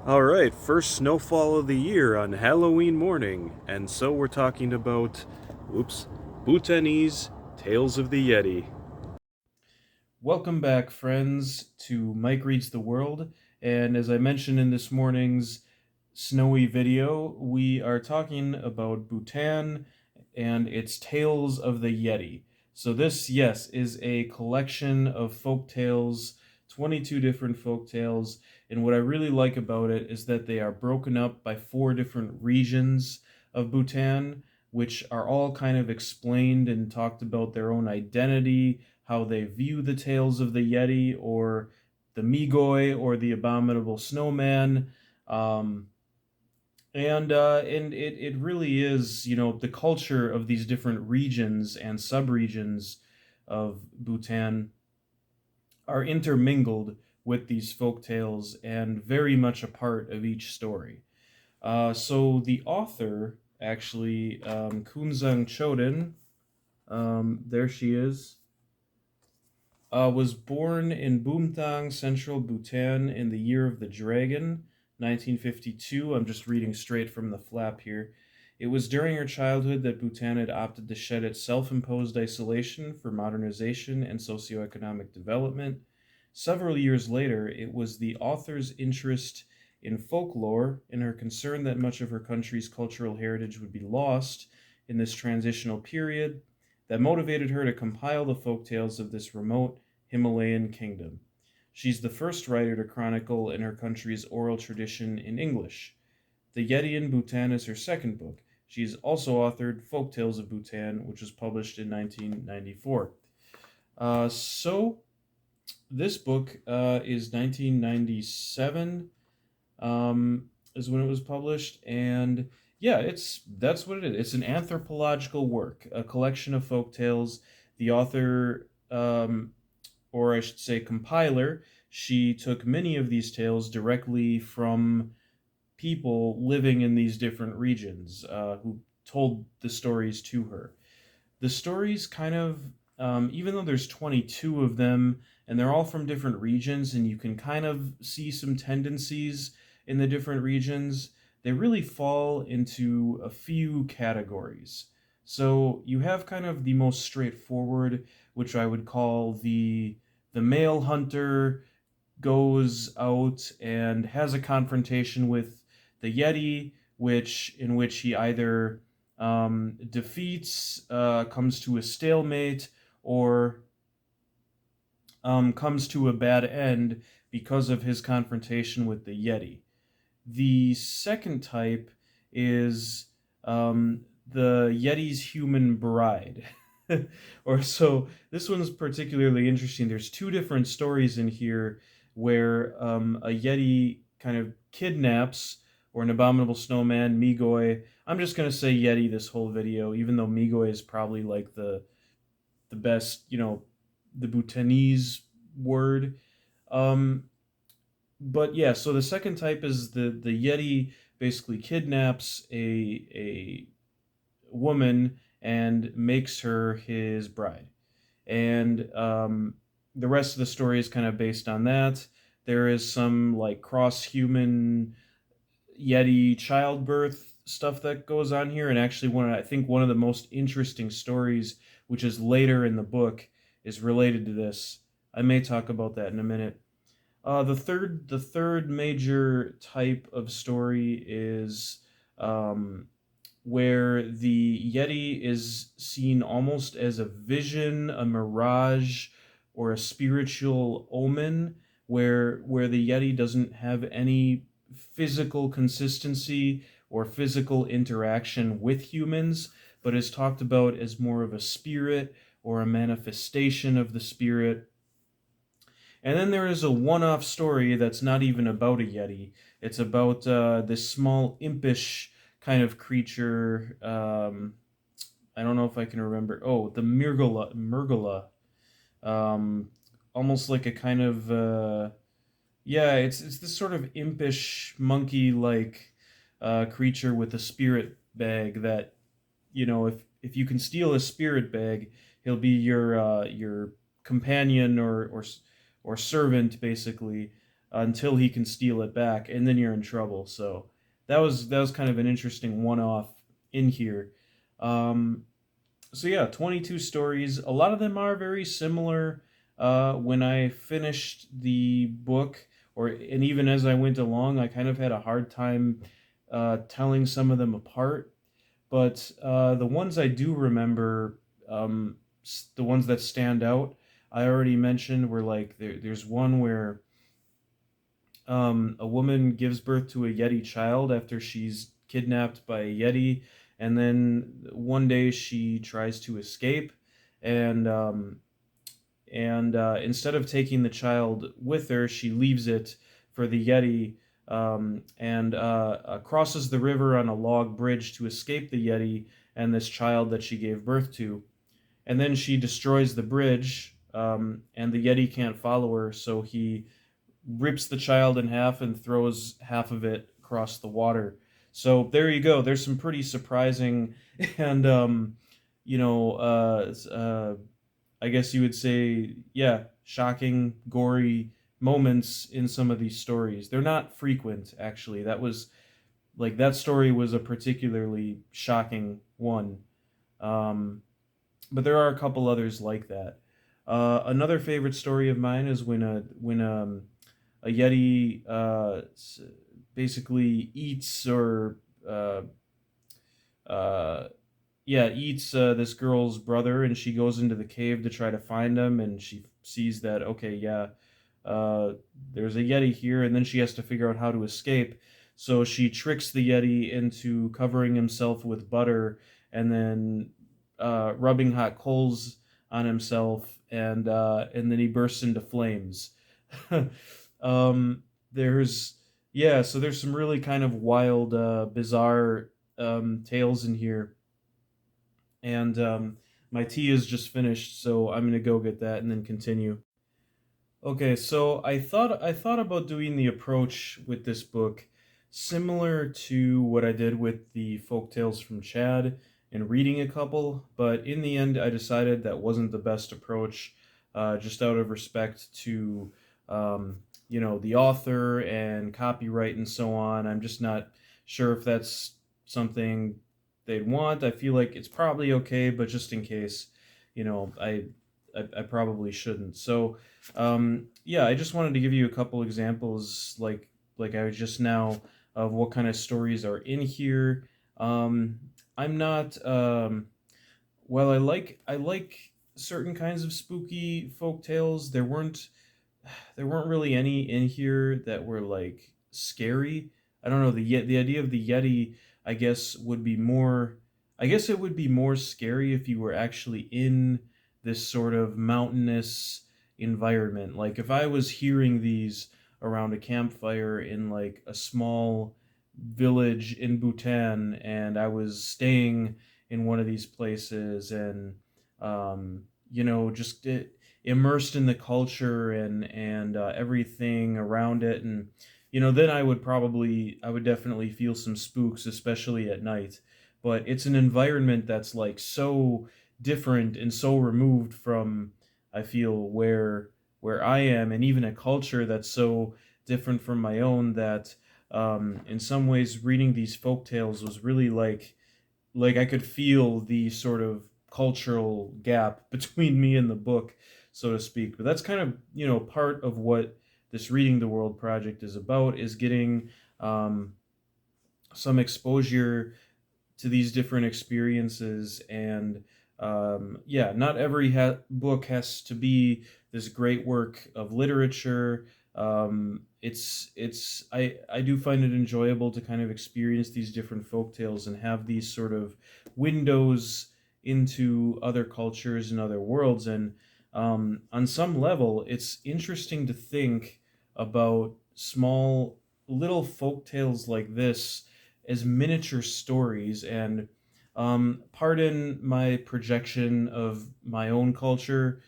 All right, first snowfall of the year on Halloween morning, and so we're talking about, oops, Bhutanese Tales of the Yeti. Welcome back, friends, to Mike Reads the World, and as I mentioned in this morning's snowy video, we are talking about Bhutan and its Tales of the Yeti. So this, yes, is a collection of folk tales, 22 different folk tales, and what I really like about it is that they are broken up by four different regions of Bhutan, which are all kind of explained and talked about their own identity, how they view the tales of the Yeti or the Migoi or the abominable snowman. Um, and it really is, the culture of these different regions and subregions of Bhutan are intermingled with these folk tales and very much a part of each story. So the author, actually, Kunzang Choden, there she is, was born in Bumthang, central Bhutan, in the year of the dragon, 1952. I'm just reading straight from the flap here. It was during her childhood that Bhutan had opted to shed its self imposed isolation for modernization and socioeconomic development. Several years later, it was the author's interest in folklore and her concern that much of her country's cultural heritage would be lost in this transitional period that motivated her to compile the folk tales of this remote Himalayan kingdom. She's the first writer to chronicle in her country's oral tradition in English. The Yeti in Bhutan is her second book. She's also authored Folktales of Bhutan, which was published in 1994. So, this book is 1997, is when it was published, and yeah, that's what it is. It's an anthropological work, a collection of folk tales. The author, or I should say compiler, she took many of these tales directly from people living in these different regions who told the stories to her. The stories kind of, even though there's 22 of them and they're all from different regions, and you can kind of see some tendencies in the different regions, they really fall into a few categories. So you have kind of the most straightforward, which I would call the male hunter goes out and has a confrontation with the Yeti, in which he either defeats, comes to a stalemate, or comes to a bad end because of his confrontation with the Yeti. The second type is the Yeti's human bride. Or so this one's particularly interesting. There's two different stories in here where a Yeti kind of kidnaps, or an abominable snowman, Migoi. I'm just gonna say Yeti this whole video, even though Migoi is probably like the best, the Bhutanese word. Um, but yeah, so the second type is the Yeti basically kidnaps a woman and makes her his bride, and the rest of the story is kind of based on that. There is some like cross human Yeti childbirth stuff that goes on here, and actually I think one of the most interesting stories, which is later in the book, is related to this. I may talk about that in a minute. The third major type of story is where the Yeti is seen almost as a vision, a mirage, or a spiritual omen, where the Yeti doesn't have any physical consistency or physical interaction with humans, but is talked about as more of a spirit or a manifestation of the spirit. And then there is a one-off story that's not even about a Yeti. It's about this small impish kind of creature. I don't know if I can remember. Oh, the Murgula. Um, Almost like a kind of yeah. It's this sort of impish monkey-like creature with a spirit bag that, if you can steal a spirit bag, he'll be your companion or servant basically. until he can steal it back, and then you're in trouble. So that was kind of an interesting one-off in here. Um, so yeah, 22 stories. A lot of them are very similar. When I finished the book, and even as I went along, I kind of had a hard time telling some of them apart. But the ones I do remember, the ones that stand out, I already mentioned were like there's one where a woman gives birth to a Yeti child after she's kidnapped by a Yeti, and then one day she tries to escape, and instead of taking the child with her, she leaves it for the Yeti, and crosses the river on a log bridge to escape the Yeti and this child that she gave birth to. And then she destroys the bridge, and the Yeti can't follow her, so he rips the child in half and throws half of it across the water. So there you go. There's some pretty surprising and you know, I guess you would say, yeah, shocking, gory moments in some of these stories. They're not frequent, actually. That story was a particularly shocking one. Um, but there are a couple others like that. Another favorite story of mine is when a Yeti basically eats or uh, uh, yeah, eats this girl's brother, and she goes into the cave to try to find him, and she sees that, okay, yeah, uh, there's a Yeti here, and then she has to figure out how to escape. So she tricks the Yeti into covering himself with butter, and then rubbing hot coals on himself, and then he bursts into flames. There's yeah, so there's some really kind of wild, bizarre tales in here, and my tea is just finished, so I'm gonna go get that and then continue. Okay, so I thought about doing the approach with this book similar to what I did with the folk tales from Chad and reading a couple, but in the end I decided that wasn't the best approach, just out of respect to the author and copyright and so on. I'm just not sure if that's something they'd want. I feel like it's probably okay, but just in case, I probably shouldn't. So yeah, I just wanted to give you a couple examples, like I was just now, of what kind of stories are in here. Um, I'm not. Well, I like certain kinds of spooky folk tales. There weren't really any in here that were like scary. I don't know, the idea of the Yeti, I guess would be more I guess it would be more scary if you were actually in this sort of mountainous environment. Like if I was hearing these around a campfire in like a small village in Bhutan, and I was staying in one of these places, and just immersed in the culture and everything around it, and then I would definitely feel some spooks, especially at night. But it's an environment that's like so different and so removed from, I feel, where I am, and even a culture that's so different from my own, that in some ways reading these folk tales was really like I could feel the sort of cultural gap between me and the book, so to speak. But that's kind of, part of what this Reading the World project is about, is getting um, some exposure to these different experiences. And yeah, not every book has to be this great work of literature. I do find it enjoyable to kind of experience these different folk tales and have these sort of windows into other cultures and other worlds. And on some level, it's interesting to think about small little folk tales like this as miniature stories. And pardon my projection of my own culture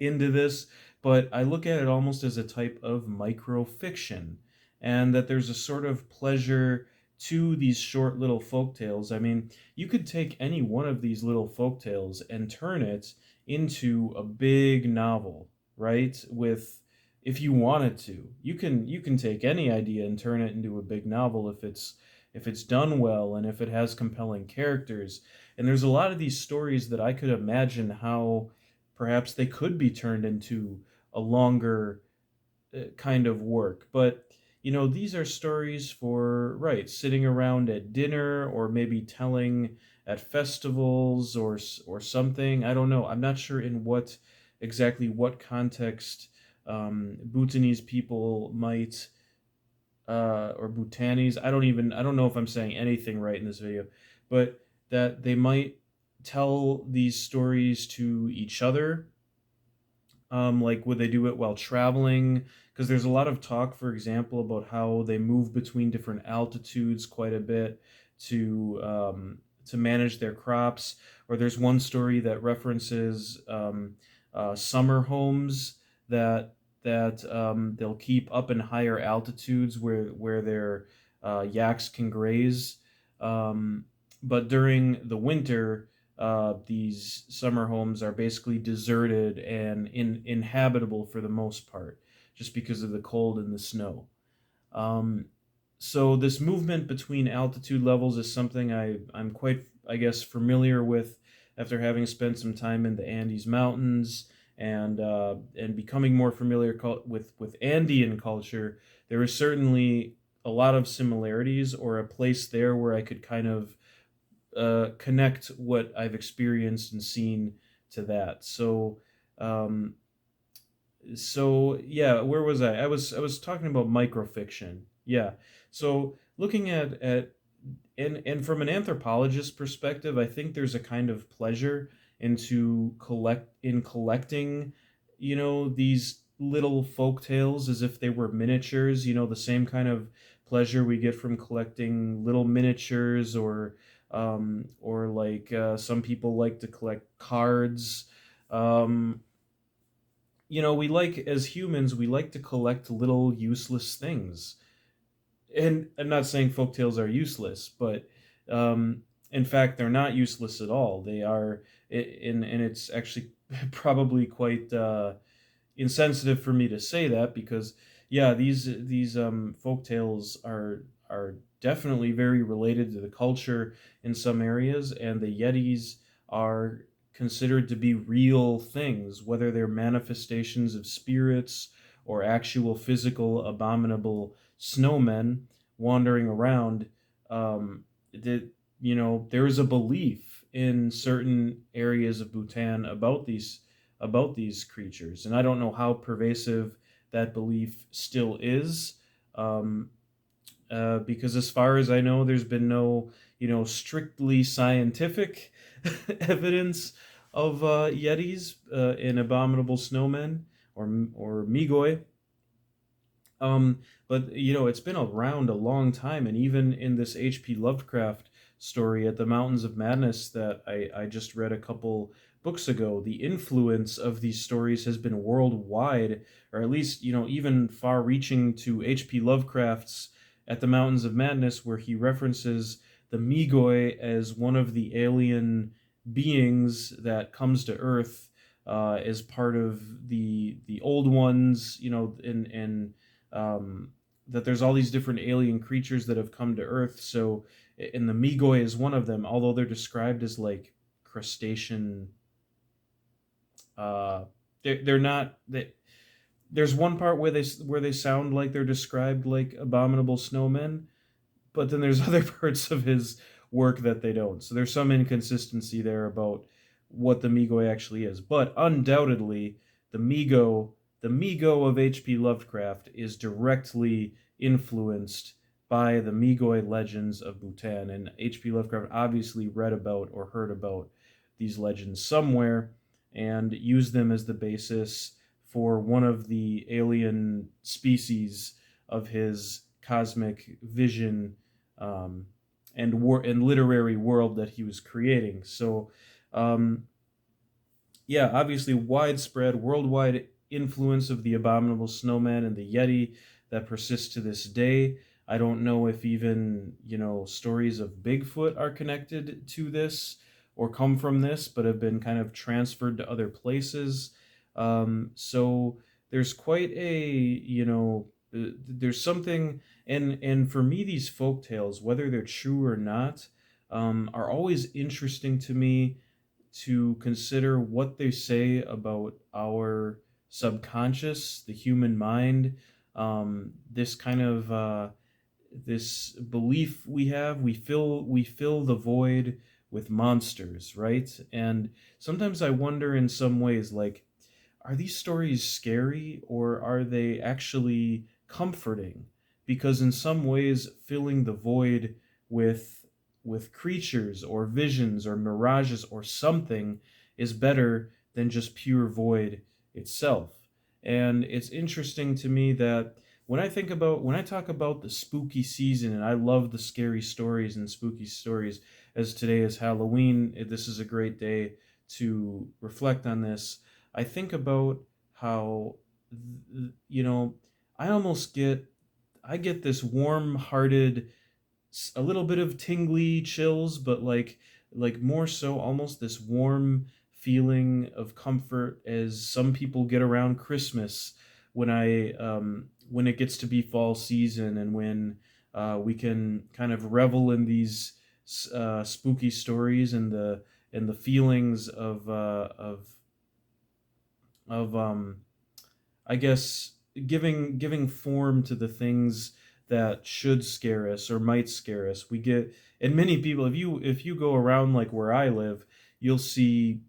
into this, but I look at it almost as a type of microfiction, and that there's a sort of pleasure to these short little folk tales. I mean, you could take any one of these little folk tales and turn it into a big novel, right? With if you wanted to. You can take any idea and turn it into a big novel if it's done well and if it has compelling characters. And there's a lot of these stories that I could imagine how perhaps they could be turned into a longer kind of work. But these are stories for, right, sitting around at dinner or maybe telling at festivals or something. I don't know. I'm not sure in what context Bhutanese people might or Bhutanese. I don't know if I'm saying anything right in this video, but that they might tell these stories to each other, like would they do it while traveling? Because there's a lot of talk, for example, about how they move between different altitudes quite a bit to manage their crops. Or there's one story that references summer homes that they'll keep up in higher altitudes where their yaks can graze. Um, but during the winter, these summer homes are basically deserted and inhabitable for the most part, just because of the cold and the snow. Um, so this movement between altitude levels is something I'm quite, I guess, familiar with after having spent some time in the Andes Mountains and becoming more familiar with Andean culture. There is certainly a lot of similarities, or a place there where I could kind of connect what I've experienced and seen to that. Um, so yeah, where was I? I was talking about microfiction. Yeah. So looking at and from an anthropologist perspective, I think there's a kind of pleasure in collecting, these little folk tales as if they were miniatures. The same kind of pleasure we get from collecting little miniatures, or like some people like to collect cards. Um, we like, as humans, we like to collect little useless things. And I'm not saying folktales are useless, but in fact, they're not useless at all. They are, and it's actually probably quite insensitive for me to say that, because yeah, these folk tales are definitely very related to the culture in some areas, and the Yetis are considered to be real things, whether they're manifestations of spirits or actual physical abominable snowmen wandering around. That there is a belief in certain areas of Bhutan about these creatures. And I don't know how pervasive that belief still is, um, because as far as I know, there's been no, strictly scientific evidence of Yetis and abominable snowmen or Migoi. Um, but it's been around a long time, and even in this H.P. Lovecraft story at the Mountains of Madness that I just read a couple books ago, the influence of these stories has been worldwide, or at least even far-reaching to H.P. Lovecraft's at the Mountains of Madness, where he references the Migoi as one of the alien beings that comes to Earth as part of the old ones, and um, that there's all these different alien creatures that have come to Earth. So, and the Migoi is one of them, although they're described as like crustacean. Uh, they're not. There's one part where they sound like they're described like abominable snowmen, but then there's other parts of his work that they don't. So there's some inconsistency there about what the Migo actually is. But undoubtedly, the Migo, the Migo of H.P. Lovecraft is directly influenced by the Migoi legends of Bhutan. And H.P. Lovecraft obviously read about or heard about these legends somewhere and used them as the basis for one of the alien species of his cosmic vision, um, and literary world that he was creating. So, um, yeah, obviously widespread worldwide influence of the abominable snowman and the Yeti that persists to this day. I don't know if even stories of Bigfoot are connected to this or come from this, but have been kind of transferred to other places. So there's quite a, there's something, and for me, these folk tales, whether they're true or not, are always interesting to me to consider what they say about our subconscious, the human mind, this kind of this belief we have. We fill the void with monsters, right? And sometimes I wonder, in some ways, like, are these stories scary or are they actually comforting? Because in some ways, filling the void with creatures or visions or mirages or something is better than just pure void itself. And it's interesting to me that when I talk about the spooky season, and I love the scary stories and spooky stories, as today is Halloween, this is a great day to reflect on this. I think about how, you know, I almost get I get this warm-hearted, a little bit of tingly chills, but like more so almost this warm feeling of comfort as some people get around Christmas, when it gets to be fall season, and when we can kind of revel in these spooky stories, and the feelings of I guess giving form to the things that should scare us or might scare us. And many people, if you go around like where I live, you'll see,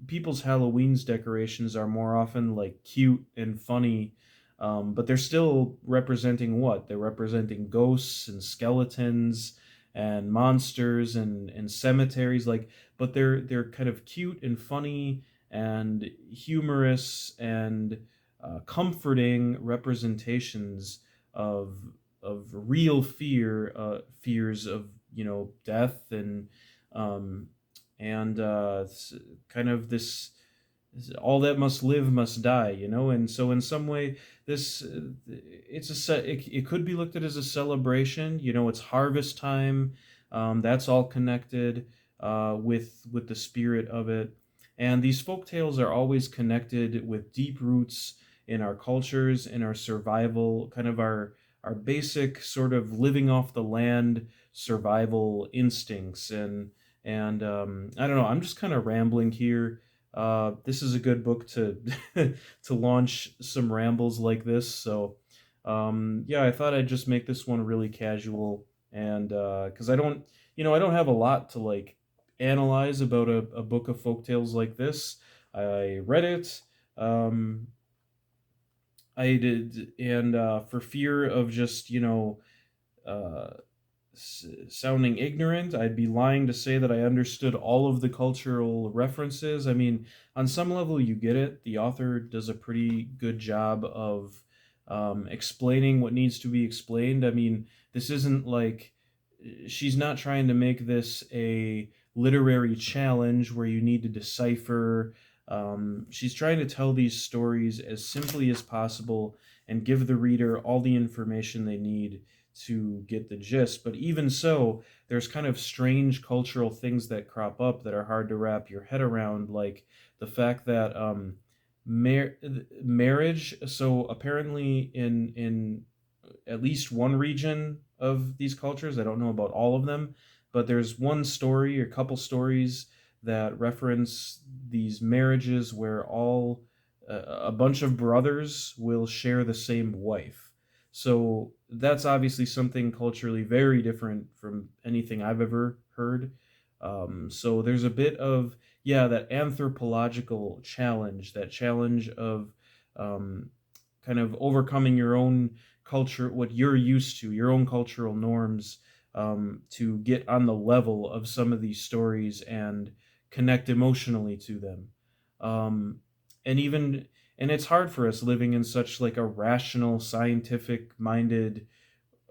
people's Halloween's decorations are more often like cute and funny, but they're still representing what? They're representing ghosts and skeletons and monsters and cemeteries, like, but they're kind of cute and funny and humorous and comforting representations of real fears of, death, um, and kind of this, all that must live must die, and so in some way, this it could be looked at as a celebration. It's harvest time. That's all connected with the spirit of it, and these folk tales are always connected with deep roots in our cultures, in our survival, kind of our basic sort of living off the land survival instincts. And I don't know, I'm just kind of rambling here. This is a good book to to launch some rambles like this. So yeah, I thought I'd just make this one really casual, and because I don't have a lot to like analyze about a book of folktales like this. I read it. Um, I did, and for fear of just, uh, sounding ignorant, I'd be lying to say that I understood all of the cultural references. I mean, on some level, you get it. The author does a pretty good job of explaining what needs to be explained. I mean, this isn't like, she's not trying to make this a literary challenge where you need to decipher. She's trying to tell these stories as simply as possible and give the reader all the information they need to get the gist. But even so, there's kind of strange cultural things that crop up that are hard to wrap your head around, like the fact that mar- marriage. So apparently, in at least one region of these cultures, I don't know about all of them, but there's one story or couple stories that reference these marriages where all a bunch of brothers will share the same wife. So that's obviously something culturally very different from anything I've ever heard. So there's a bit of, yeah, that anthropological challenge, that challenge of um, kind of overcoming your own culture, what you're used to, your own cultural norms, to get on the level of some of these stories and connect emotionally to them. Um, and even and it's hard for us living in such like a rational, scientific minded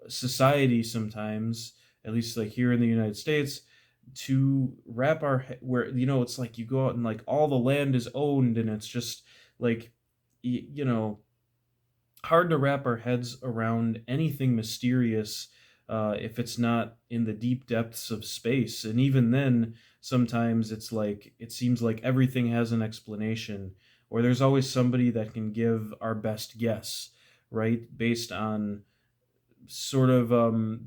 society sometimes, at least like here in the United States, to wrap our where, it's like you go out and like all the land is owned, and it's just like, you know, hard to wrap our heads around anything mysterious if it's not in the deep depths of space. And even then, sometimes it seems like everything has an explanation, or there's always somebody that can give our best guess, right, based on sort of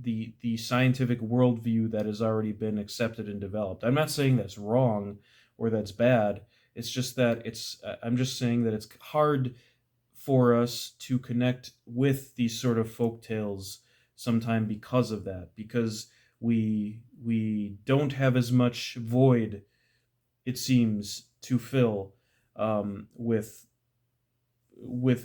the scientific worldview that has already been accepted and developed. I'm not saying that's wrong or that's bad. It's just that I'm just saying that it's hard for us to connect with these sort of folk tales sometime because of that, because we don't have as much void, it seems, to fill with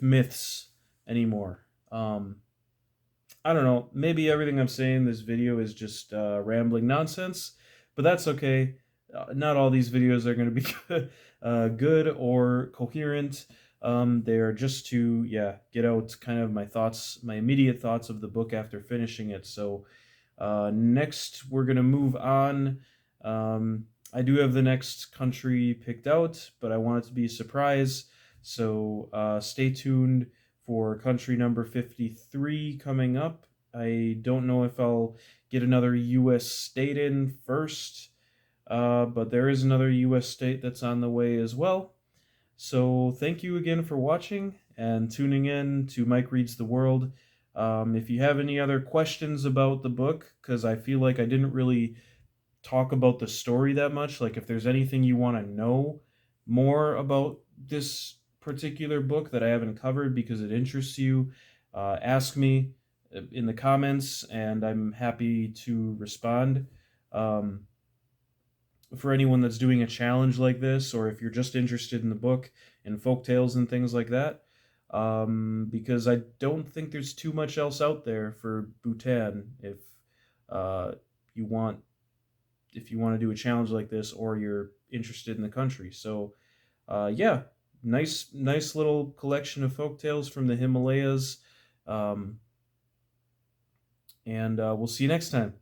myths anymore. I don't know. Maybe everything I'm saying in this video is just rambling nonsense, but that's okay. Not all these videos are going to be good or coherent. They are just to, yeah, get out kind of my thoughts, my immediate thoughts of the book after finishing it. So next, we're going to move on. I do have the next country picked out, but I want it to be a surprise. So stay tuned for country number 53 coming up. I don't know if I'll get another U.S. state in first, but there is another U.S. state that's on the way as well. So thank you again for watching and tuning in to Mike Reads the World. If you have any other questions about the book, because I feel like I didn't really talk about the story that much, like if there's anything you want to know more about this particular book that I haven't covered because it interests you, ask me in the comments and I'm happy to respond. For anyone that's doing a challenge like this, or if you're just interested in the book and folk tales and things like that, because I don't think there's too much else out there for Bhutan if uh, you want to do a challenge like this or you're interested in the country. So yeah, nice little collection of folk tales from the Himalayas, and we'll see you next time.